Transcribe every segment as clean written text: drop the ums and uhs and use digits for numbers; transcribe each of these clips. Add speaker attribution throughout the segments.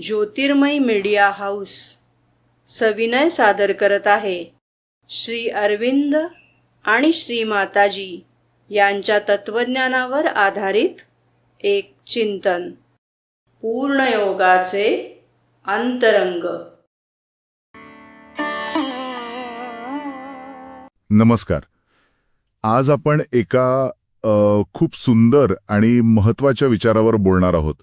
Speaker 1: ज्योतिर्मय media house सविनय सादर करत आहे श्री अरविंद आणि श्री माताजी यांच्या तत्वज्ञानावर आधारित एक चिंतन, पूर्णयोगाचे अंतरंग.
Speaker 2: नमस्कार. आज आपण एका खूप सुंदर आणि महत्त्वाच्या विचारावर बोलणार आहोत.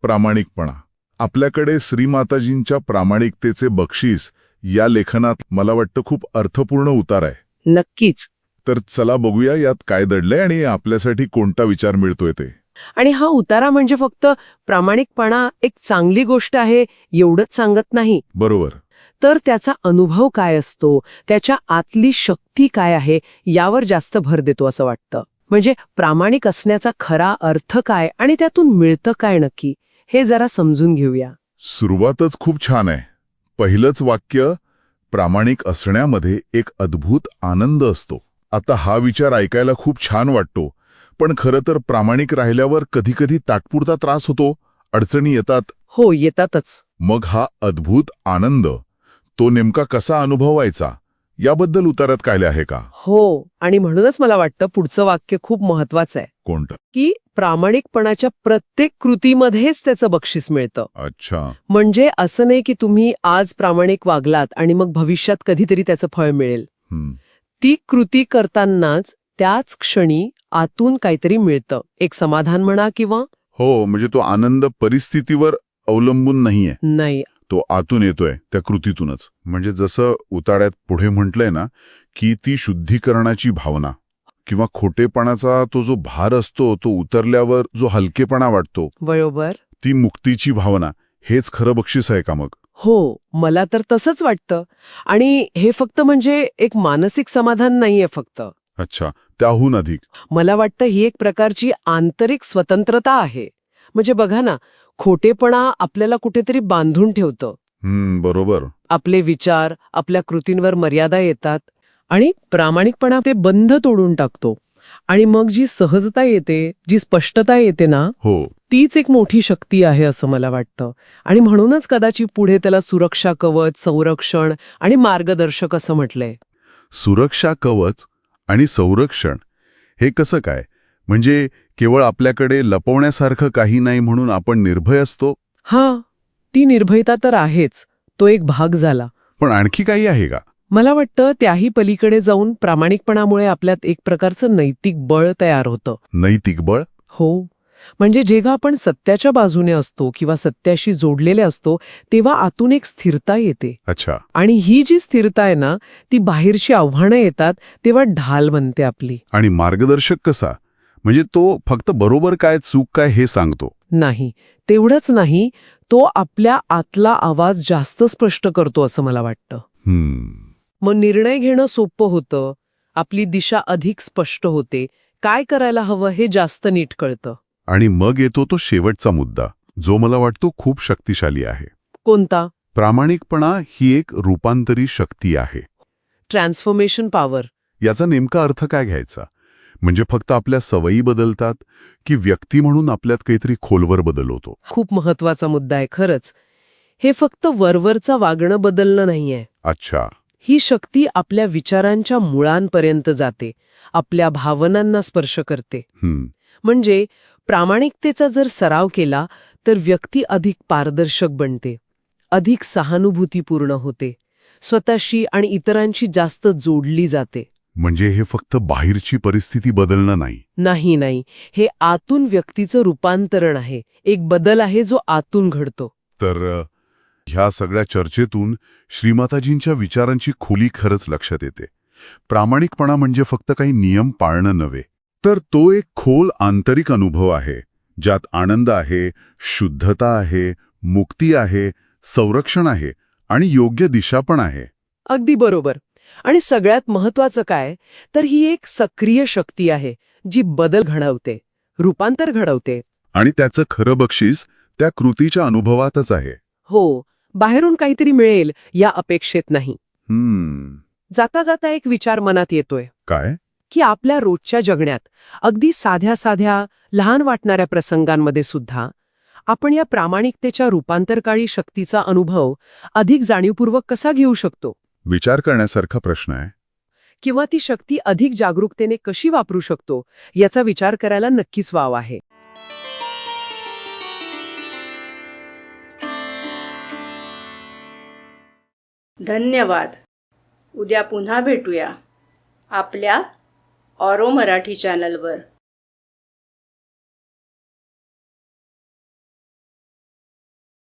Speaker 2: प्रामाणिकपणा. आपल्याकडे श्रीमाताजींच्या प्रामाणिकतेचे बक्षीस या लेखनात मला वाटतं खूप अर्थपूर्ण उतार आहे.
Speaker 3: नक्कीच.
Speaker 2: तर चला बघूया यात काय दडलंय आणि आपल्यासाठी कोणता विचार मिळतोय ते.
Speaker 3: आणि हा उतारा म्हणजे फक्त प्रामाणिकपणा एक चांगली गोष्ट आहे एवढंच सांगत नाही.
Speaker 2: बरोबर.
Speaker 3: तर त्याचा अनुभव काय असतो, त्याच्या आतली शक्ती काय आहे यावर जास्त भर देतो असं वाटतं. म्हणजे प्रामाणिक असण्याचा खरा अर्थ काय आणि त्यातून मिळतं काय नक्की, हे जरा समजून घेऊया.
Speaker 2: सुरुवातच खूप छान आहे. पहिलंच वाक्य, प्रामाणिक असण्यामध्ये एक अद्भुत आनंद असतो. आता हा विचार ऐकायला खूप छान वाटतो, पण खरं तर प्रामाणिक राहिल्यावर कधीकधी तात्पुरता त्रास होतो, अडचणी येतात.
Speaker 3: हो, येतातच.
Speaker 2: मग हा अद्भुत आनंद तो नेमका कसा अनुभवायचा याबद्दल उतारात काय आहे का?
Speaker 3: हो, आणि म्हणूनच मला वाटतं पुढचं वाक्य खूप महत्वाचं आहे.
Speaker 2: कोणतं?
Speaker 3: की प्रामाणिकपणाच्या प्रत्येक कृतीमध्येच त्याचं बक्षीस मिळतं.
Speaker 2: अच्छा.
Speaker 3: म्हणजे असं नाही की तुम्ही आज प्रामाणिक वागलात आणि मग भविष्यात कधीतरी त्याचं फळ मिळेल. ती कृती करतानाच त्याच क्षणी आतून काहीतरी मिळतं, एक समाधान म्हणा किंवा
Speaker 2: हो, म्हणजे तो आनंद परिस्थितीवर अवलंबून नाहीये.
Speaker 3: नाही,
Speaker 2: तो आतून येतोय त्या कृतीतूनच. म्हणजे जसं उतार्यात पुढे म्हटलंय ना, की ती शुद्धीकरणाची भावना किंवा खोटेपणाचा तो जो भार असतो तो उतरल्यावर जो हलकेपणा वाटतो,
Speaker 3: बरोबर.
Speaker 2: ती मुक्तीची भावना, हेच खरं बक्षीस आहे का मग?
Speaker 3: हो, मला तर तसंच वाटतं. आणि हे फक्त म्हणजे एक मानसिक समाधान नाहीये फक्त.
Speaker 2: अच्छा, त्याहून अधिक.
Speaker 3: मला वाटतं ही एक प्रकारची आंतरिक स्वतंत्रता आहे. म्हणजे बघा ना, खोटेपणा आपल्याला कुठेतरी बांधून ठेवतं.
Speaker 2: बरोबर.
Speaker 3: आपले विचार, आपल्या कृतींवर मर्यादा येतात. आणि प्रामाणिकपणा ते बंध तोडून टाकतो. आणि मग जी सहजता येते, जी स्पष्टता येते ना,
Speaker 2: हो,
Speaker 3: तीच एक मोठी शक्ती आहे असं मला वाटतं. आणि म्हणूनच कदाचित पुढे त्याला सुरक्षा कवच, संरक्षण आणि मार्गदर्शक असं म्हटलंय.
Speaker 2: सुरक्षा कवच आणि संरक्षण हे कसं काय? म्हणजे केवळ आपल्याकडे लपवण्यासारखं काही नाही म्हणून आपण निर्भय असतो?
Speaker 3: हां, ती निर्भयता तर आहेच, तो एक भाग झाला.
Speaker 2: पण आणखी काही आहे का?
Speaker 3: मला वाटतं त्याही पलीकडे जाऊन प्रामाणिकपणामुळे आपल्यात एक प्रकारचं नैतिक बळ तयार होतं.
Speaker 2: नैतिक बळ?
Speaker 3: हो, म्हणजे जेव्हा आपण सत्याच्या बाजूने असतो किंवा सत्याशी जोडलेले असतो तेव्हा आतून एक स्थिरता येते.
Speaker 2: अच्छा.
Speaker 3: आणि ही जी स्थिरता आहे ना, ती बाहेरची आव्हानं येतात तेव्हा ढाल बनते आपली.
Speaker 2: आणि मार्गदर्शक कसा? म्हणजे तो फक्त बरोबर काय चूक काय हे सांगतो?
Speaker 3: नाही, तेवढंच नाही, तो आपल्या आतला आवाज जास्त स्पष्ट करतो असं मला वाटतं. मग निर्णय घेणं सोपं होतं, आपली दिशा अधिक स्पष्ट होते, काय करायला हवं हे जास्त नीट कळतं.
Speaker 2: आणि मग येतो तो शेवटचा मुद्दा, जो मला वाटतो खूप शक्तिशाली आहे.
Speaker 3: कोणता?
Speaker 2: प्रामाणिकपणा ही एक रूपांतरी शक्ती आहे.
Speaker 3: Transformation power.
Speaker 2: याचा नेमका अर्थ काय घ्यायचा? म्हणजे फक्त आपल्या सवयी बदलतात की व्यक्ती म्हणून आपल्यात काहीतरी खोलवर बदल होतो?
Speaker 3: खूप महत्वाचा मुद्दा आहे खरंच. हे फक्त वरवरचं वागणं बदलणं नाहीये.
Speaker 2: अच्छा.
Speaker 3: ही शक्ती आपल्या विचारांच्या मुळांपर्यंत जाते, आपल्या भावनांना स्पर्श करते. म्हणजे प्रामाणिकतेचा जर सराव केला तर व्यक्ती अधिक पारदर्शक बनते, अधिक सहानुभूतीपूर्ण होते, स्वतःशी आणि इतरांशी जास्त जोडली जाते.
Speaker 2: म्हणजे हे फक्त बाहेरची परिस्थिती बदलणं नाही.
Speaker 3: नाही, हे आतून व्यक्तीचं रूपांतरण आहे, एक बदल आहे जो आतून घडतो.
Speaker 2: तर ह्या सगळ्या चर्चेतून श्रीमाताजींच्या विचारांची खोली खरंच लक्षात येते. प्रामाणिकपणा म्हणजे फक्त काही नियम पाळणं नव्हे, तर तो एक खोल आंतरिक अनुभव आहे, ज्यात आनंद आहे, शुद्धता आहे, मुक्ती आहे, संरक्षण आहे आणि योग्य दिशा पण आहे.
Speaker 3: अगदी बरोबर. आणि सगळ्यात महत्वाचं काय, तर ही एक सक्रिय शक्ती आहे जी बदल घडवते, रूपांतर घडवते.
Speaker 2: आणि त्याचं खरं बक्षीस त्या कृतीच्या अनुभवातच आहे.
Speaker 3: हो, बाहेरून काहीतरी मिळेल या अपेक्षेत नाही. जाता जाता एक विचार मनात येतोय.
Speaker 2: काय?
Speaker 3: की आपल्या रोजच्या जगण्यात अगदी साध्या साध्या लहान वाटणाऱ्या प्रसंगांमध्ये सुद्धा आपण या प्रामाणिकतेच्या रूपांतरकारी शक्तीचा अनुभव अधिक जाणीवपूर्वक कसा घेऊ शकतो?
Speaker 2: विचार करण्यासारखा प्रश्न आहे.
Speaker 3: किंवा ती शक्ती अधिक जागरूकतेने कशी वापरू शकतो याचा विचार करायला नक्कीच वाव आहे.
Speaker 1: धन्यवाद. उद्या पुन्हा भेटूया आपल्या ऑरो मराठी चॅनलवर.